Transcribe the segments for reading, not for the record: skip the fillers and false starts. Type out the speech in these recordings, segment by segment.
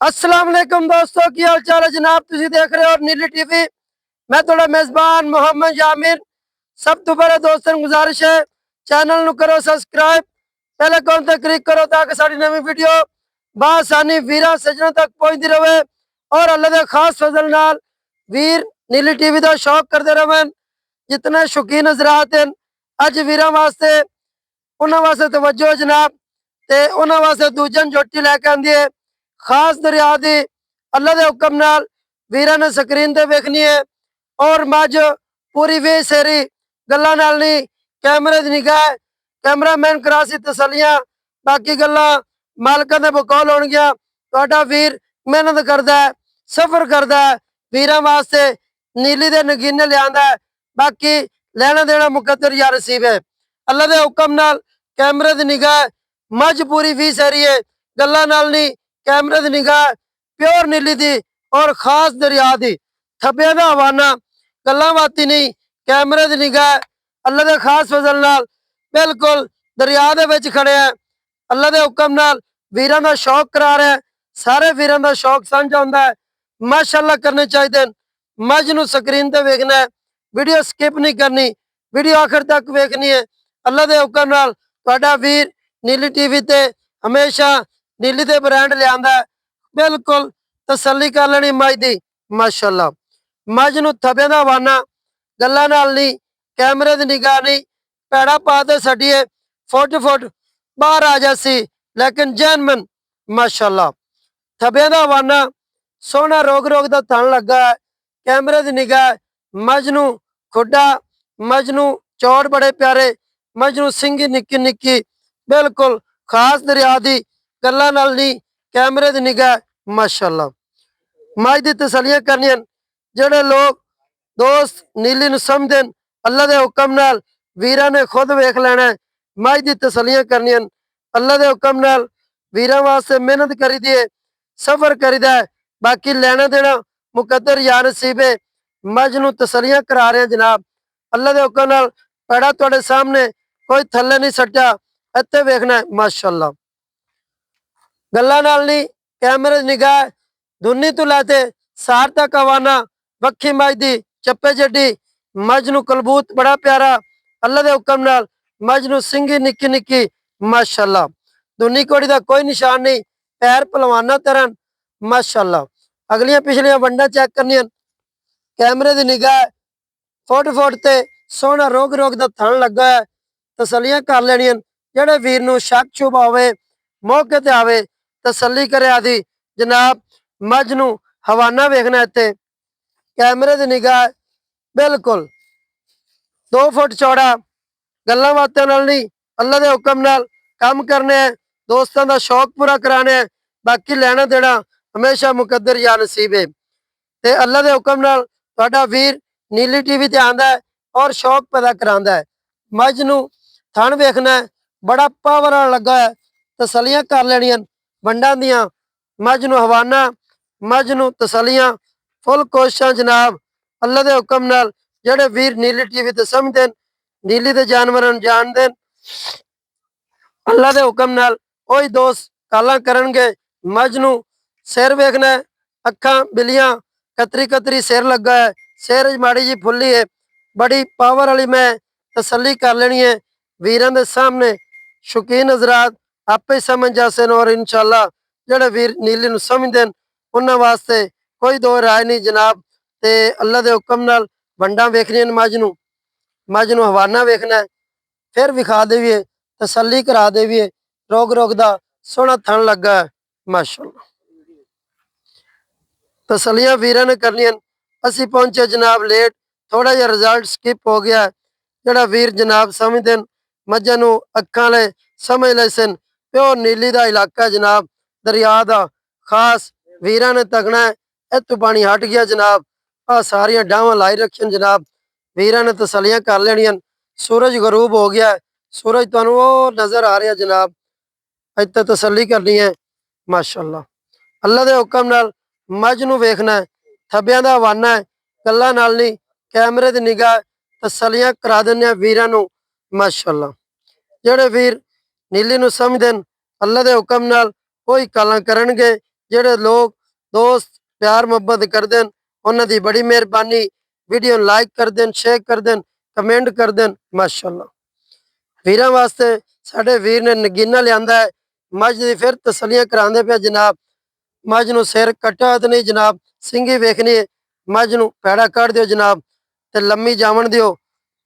अस्सलाम वालेकुम दोस्तों, की हाल चाल है जनाब। तुम देख रहे हो नीली टीवी। मैं थोड़ा मेजबान मोहम्मद जामिर। सब तो बड़े दोस्तों गुजारिश है, चैनल नु करो सब्सक्राइब, पहले कौन तक क्लिक करो ताकि साड़ी नवी वीडियो बासानी वीर सजनों तक पहुंचती रहे। और अल्लाह के खास फजल नाल वीर नीली टीवी का शौक करते रहन। जितने शौकीन हजरात हैं अज वीर वास्ते उन्होंने वास्ते तवज्जो जनाब, ते उन्होंने वास्ते दूजन जोटी लैके आंदी है खास दरिया दी। अल्लाह के हुक्म नाल वीरां ने स्क्रीन ते वेखनी है। और मज पूरी वे सेरी गल्लां नाल नहीं, कैमरे दी निगाह, कैमरामैन करासी तसलियां, बाकी गल्लां मालकां दे बकौल होणगियां। तुहाडा वीर मेहनत करदा है, सफर करदा है, वीरां वास्ते नीली दे नगीने लियांदा है। बाकी लेना देना मुकद्दर या नसीब है। अल्लाह के हुक्म नाल कैमरे दी निगाह, मज पूरी वी सेरी है, गल्लां नाल नहीं, कैमरे की निगाह, प्योर नीली दी और खास दरिया दी। थब्बे का हवाना, गल्लां बाती नहीं, कैमरे की निगाह, अल्लाह के खास फजल नाल बिल्कुल दरिया दे विच खड़े हैं। अल्लाह के हुक्म नाल वीरां दा शौक करा रहे हैं। सारे वीरां दा शौक साझा हुंदा है। माशाअल्लाह करने चाहिए। मज नूं स्क्रीन ते वेखना है, वीडियो स्किप नहीं करनी, वीडियो आखिर तक वेखनी है। अल्लाह के हुक्म नाल तुहाडा वीर नीली टीवी ते हमेशा नीली दे ब्रांड लियांदा है। बिल्कुल तसल्ली कर लेनी मज दी। माशाअल्लाह मज नूं थब्बे दा हवाना, गल्लां नाल नहीं, कैमरे दी निगाह नहीं, पैड़ा पा ते छड्डिए फुट फुट बाहर आ जासी, लेकिन जैनमन माशाअल्लाह थब्बे दा हवाना, सोहना रोग रोग दा थन लगा है। कैमरे दी निगाह, मज नूं खुड्डा, मज नूं चौड़ बड़े प्यारे, मज नूं सिंगी निक्की निक्की, बिल्कुल खास दरिया दी, गल्लां नाल नहीं, कैमरे दी निगाह। माशाअल्लाह मज दी तसलियां करनियां। जेड़े लोग दोस्त नीली नूं समझदे न, अल्लाह के हुक्म नाल वीरां ने खुद वेख लेना है। मज दी तसलियां करनियां। अल्लाह के हुक्म नाल वीरां वास्ते मेहनत करी दी है, सफर करीदा है। बाकी लेना देना मुकद्दर या नसीब है। मज नूं तसलियां करा रहे हैं जनाब। अल्लाह के हुक्म नाल पैड़ा तुहाडे सामने, कोई थल्ले नहीं सट्टा, इत्थे वेखना है। माशाअल्लाह गल्लां नाल नहीं, कैमरे दी निगाह, धुनी तो लैते सार तक हवाना, वक्खी मज दी चप्पे चड्डी, मज नूं कलबूत बड़ा प्यारा। अल्लाह के हुक्म नाल मज नूं सिंगी निक्की निक्की। माशाअल्लाह धुनी घोड़ी का कोई निशान नहीं, पैर पलवाना तरन। माशाअल्लाह अगलियां पिछलियां वंडा चेक करनियां। कैमरे की निगाह, फुट फुट ते सोहना रोग रोग का थन लगा है। तसलियां कर लेनियां। जेड़े वीर नूं शक शुभ होवे, मौके ते आवे, तसली करे आदि जनाब। मज नूं हवाना वेखना इत्थे, कैमरे की निगाह, बिल्कुल 2 फुट चौड़ा, गल्लां बातां नाल नहीं, अल्लाह के हुक्म नाल काम करने हैं, दोस्तों का शौक पूरा कराने हैं। बाकी लेना देना हमेशा मुकद्दर या नसीब है। ते अल्लाह के हुक्म नाल तुहाडा वीर नीली टीवी ते आंदा है और शौक पैदा करांदा है। मज नूं थन वेखना है, बड़ा पावर वाला लगा है, तसलियां कर लेनियां वंडां दियां। मज नूं हवाना, मज नूं तसलियां, फुल कोशिशां जनाब। अल्लाह के हुक्म नाल जेड़े वीर नीली टीवी ते समझदे न, नीली दे जानवरां नूं जाणदे न, अल्लाह के हुक्म नाल ओही दोस्त काला करनगे। मज नूं सिर वेखना है, अखां बिलियां, कतरी कतरी सिर लगा है, सिर माड़ी जी फुली है, बड़ी पावर वाली। मैं तसली कर लेनी है वीरां दे सामने। शौकीन हजरात आपे ही समझ जासे न। और इंशाअल्लाह जेड़े वीर नीली नूं समझदे न, उन्हां वास्ते कोई दो राय नहीं जनाब। ते अल्लाह के हुक्म नाल वंडां वेखनियां न। मज नूं हवाना वेखना है, फिर विखा देवीए, तसली करा देवीए। रोग रोग दा सोहना थन लगा है। माशाअल्लाह तसलियां वीरां ने करनियां। असी पहुंचे जनाब लेट, थोड़ा जिहा रिजल्ट स्किप हो गया है। जेड़ा वीर जनाब समझदे न, मज्झां नूं अखां वाले समझ ले सन, प्योर नीली दा इलाका है जनाब, दरिया दा खास वीरां ने तकना है। इत्थों पानी हट गया जनाब, आ सारियां डावां लाई रखियां जनाब। वीरां ने तसलियां कर लेनियां। सूरज गरूब हो गया है, सूरज तुहानूं वो नजर आ रहा जनाब, इत्थे तसली करनी है। माशाअल्लाह अल्लाह के हुक्म नाल मज नूं वेखना है, थब्बियां दा हवाना है, गल्लां नाल नहीं, कैमरे की निगाह, तसलियां करा दिंदे वीरां नूं। माशाअल्लाह जेड़े वीर नीली नूं समझदे न, अल्लाह के हुक्म नाल कोई कालां करनगे। ਜਿਹੜੇ ਲੋਕ ਦੋਸਤ ਪਿਆਰ ਮੁਹੱਬਤ ਕਰਦੇ ਹਨ ਉਹਨਾਂ ਦੀ ਬੜੀ ਮਿਹਰਬਾਨੀ। ਵੀਡੀਓ ਨੂੰ ਲਾਈਕ ਕਰ ਦੇਣ, ਸ਼ੇਅਰ ਕਰ ਦੇਣ, ਕਮੈਂਟ ਕਰ ਦੇਣ। ਮਾਸ਼ਾਅੱਲਾ ਵੀਰਾਂ ਵਾਸਤੇ ਸਾਡੇ ਵੀਰ ਨੇ ਨਗੀਨਾ ਲਿਆਂਦਾ ਹੈ। ਮੱਝ ਦੀ ਫਿਰ ਤਸੱਲੀਆਂ ਕਰਾਉਂਦੇ ਪਿਆ ਜਨਾਬ। ਮੱਝ ਨੂੰ ਸਿਰ ਕੱਟਾ ਤੇ ਨਹੀਂ ਜਨਾਬ, ਸਿੰਗੀ ਵੇਖਣੀ ਹੈ। ਮੱਝ ਨੂੰ ਪੈੜਾ ਕੱਢ ਦਿਓ ਜਨਾਬ ਤੇ ਲੰਮੀ ਜਾਵਣ ਦਿਓ।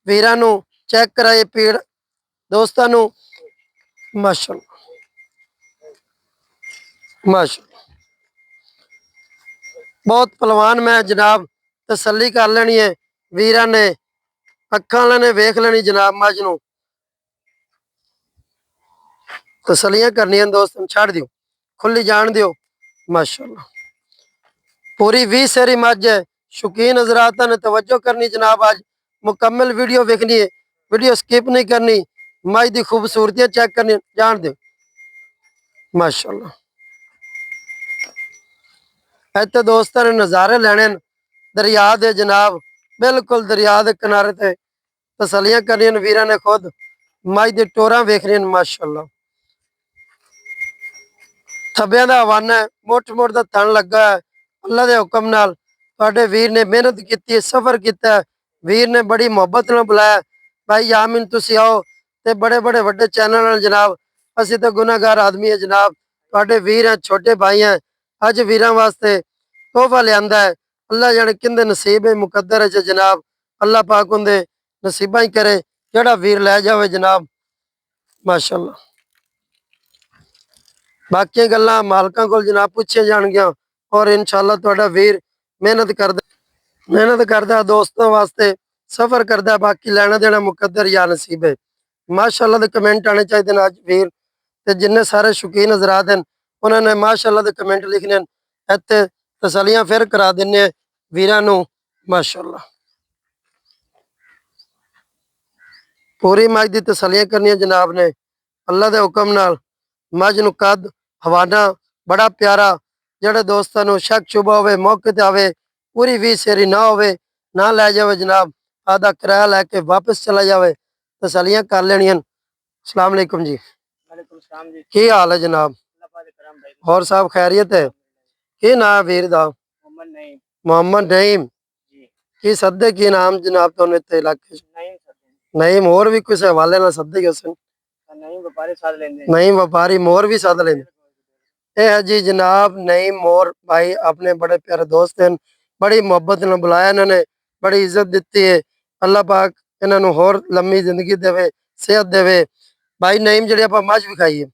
ਵੀਰਾਂ ਨੂੰ ਚੈੱਕ ਕਰਾਏ ਪੀੜ ਦੋਸਤਾਂ ਨੂੰ। ਮਾਸ਼ਾਅੱਲਾ ਮਾਸ਼ਾਅੱਲਾ ਬਹੁਤ ਪਹਿਲਵਾਨ ਮੈਂ ਜਨਾਬ। ਤਸੱਲੀ ਕਰ ਲੈਣੀ ਹੈ ਵੀਰਾਂ ਨੇ, ਅੱਖਾਂ ਵਾਲਿਆਂ ਨੇ ਵੇਖ ਲੈਣੀ ਜਨਾਬ। ਮੱਝ ਨੂੰ ਤਸੱਲੀਆਂ ਕਰਨੀਆਂ ਦੋਸਤਾਂ, ਛੱਡ ਦਿਓ, ਖੁੱਲੀ ਜਾਣ ਦਿਓ। माशाल्लाह पूरी 20 सेरी मझ है। शौकीन हजरात ने तवज्जो करनी जनाब, आज मुकम्मल वीडियो देखनी है, वीडियो स्किप नहीं करनी। मझ की खूबसूरतियां चेक करनी, जान दो माशाल्लाह। इतने दोस्तों ने नज़ारे लेने दरिया दे जनाब, बिल्कुल दरिया के किनारे ते तसलियां करनियां वीरां ने खुद। मझ दी टोरां वेखनियां माशाल्लाह। थब्बियां दा हवाना है, मुठ मुठ दा तन लगा है। अल्लाह दे हुक्म नाल तुहाडे वीर ने मेहनत की है, सफर किया। वीर ने बड़ी मुहब्बत नाल बुलाया, भाई यामिन तुसी आओ। ते बड़े बड़े वड्डे चैनल नाल जनाब असीं तो गुनाहगार आदमी है जनाब, तुहाडे वीर हैं, छोटे भाई हैं। अज वीरां वास्ते तोहफा लियांदा है। अल्लाह जाने किंदे नसीब है, मुकद्दर है जनाब। अल्लाह पाक उनदे नसीबां ही करे, जेड़ा वीर लै जावे जनाब माशाल्लाह। बाकी गल्लां मालकां कोल जनाब पूछिया जाणगियां। और इंशाअल्लाह तुहाडा वीर मेहनत करदा दोस्तों वास्ते, सफर करदा। बाकी लेना देना मुकद्दर या नसीब है माशाअल्लाह। दे कमेंट आने चाहिए अज वीर ते जिन्ने सारे शौकीन हजरात हैं उन्होंने माशाअल्लाह दे कमेंट लिखने। इत्थे तसलियां फिर करा दिन्ने वीरां नूं माशाअल्लाह। पूरी मझ दी तसलियां करनियां जनाब ने अल्लाह दे हुक्म नाल। मझ नूं कद हवाना बड़ा प्यारा। जेड़े दोस्तों नूं शक शुबा होवे मौके ते आवे, पूरी 20 सेरी ना होवे ना लै जावे जनाब, आधा किराया लैके वापस चला जावे। तसलियां कर लेनियां। अस्सलाम वालेकुम जी। की हाल है जनाब? और साहब खैरियत है? की नाम है वीर दा? मोहम्मद नईम। की सद्दे की नाम जनाब तुहानू इत्थे इलाके च? नईम। होर भी किसी हवाले नाल सद्दे गए सन? नईम व्यापारी मोर भी सद लेंदे। ये है जी जनाब नईम मोर भाई, अपने बड़े प्यारे दोस्त हैं। बड़ी मुहब्बत ने बुलाया इन्होंने, बड़ी इज्जत दी है। अल्लाह पाक इन्होंने होर लम्मी जिंदगी देवे, सेहत देवे। भाई नईम जी आप मझ विखाई है,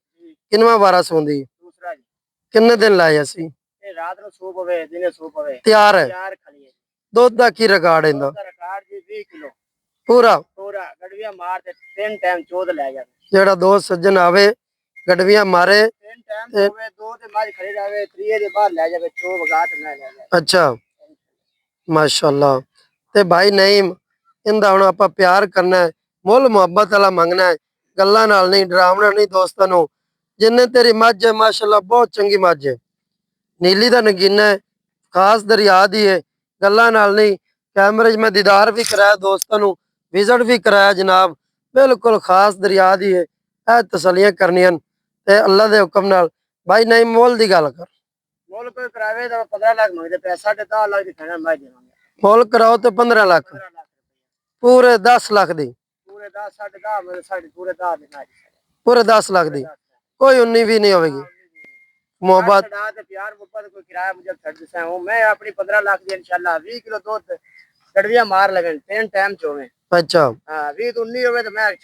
किनवा वारा सूंदी? किन्ने दिन लाए असी? तैयार है। दुध का की रिकॉर्ड है? पूरा जेड़ा दोस्त सज्जन आवे गडवियां मारे अच्छा माशाअल्लाह। ते भाई नईम इंदा हुण आपां प्यार करना है, मुल मुहब्बत वाला मंगना है, गल्लां नाल नहीं, डरावना नहीं। दोस्तां नूं जिन्ने तेरी मझ है माशाअल्लाह बहुत चंगी मझ है, नीली दा नगीना है, खास दरिया दी है, गल्लां नाल नहीं। कैमरे च मैं दीदार भी कराया, दोस्तों नूं विजिट भी कराया जनाब, बिल्कुल खास दरिया दी है। ए तसलियां करनियां ते अल्लाह दे हुक्म नाल। भाई नहीं मोल दी गल कर, मोल कराओ तो 15 लाख, पूरे 10 लाख दी, पूरे 10 लाख दी, कोई 19 भी नहीं होगी। मोहब्बत प्यार मुहब्बत कोई किराया मुझे छड़ दिसा हूं मैं अपनी 15 लाख दी इंशाल्लाह 20 किलो दूध कड़विया मार लगन 3 टाइम चोवे। अच्छा हां 20 तो 19 होवे तो मैं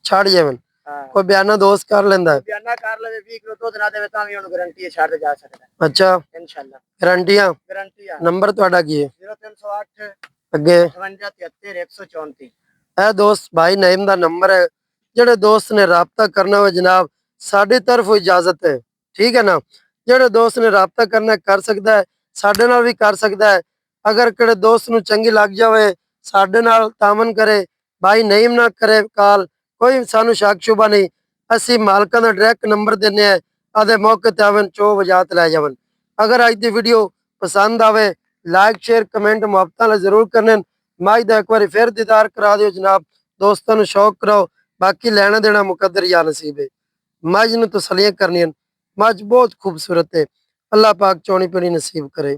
छड़ जावन। कोई बयाना दोस्त कर लेंदा है, बयाना कर लेवे 20 किलो दूध ना देवे तां भी उन गारंटी है छड़ जा सकदा। अच्छा इंशाल्लाह गारंटियां नंबर ਤੁਹਾਡਾ ਕੀ ਹੈ? 0308 ਅੱਗੇ 5873134। ਇਹ ਦੋਸਤ ਭਾਈ ਨईम ਦਾ ਨੰਬਰ ਹੈ। ਜਿਹੜੇ ਦੋਸਤ ਨੇ ਰਾਬਤਾ ਕਰਨਾ ਹੋ ਜਨਾਬ ਸਾਡੀ ਤਰਫੋਂ ਇਜਾਜ਼ਤ ਹੈ, ठीक है ना। जेड़े दोस्त ने राबता करना कर सकता है, साडे नाल भी कर सकता है। अगर किसी दोस्त नूं चंगी लग जाए साडे नाल तामन करे, भाई नईम ना करे कॉल, कोई सानू शक शुबा नहीं। असी मालकां दा डायरेक्ट नंबर देने हैं, आदे मौके ते आवन चो वजात लै जावन। अगर अज दी वीडियो पसंद आवे लाइक शेयर कमेंट मुहब्बतां नाल जरूर करने। मझ दा एक बार फिर दीदार करा दिओ जनाब, दोस्तां नूं शौक कराओ। बाकी लैना देना मुकद्दर या नसीब है। मझ नूं तसलियां करनियां, मझ बहुत खूबसूरत है। अल्लाह पाक चौनी पीढ़ी नसीब करे।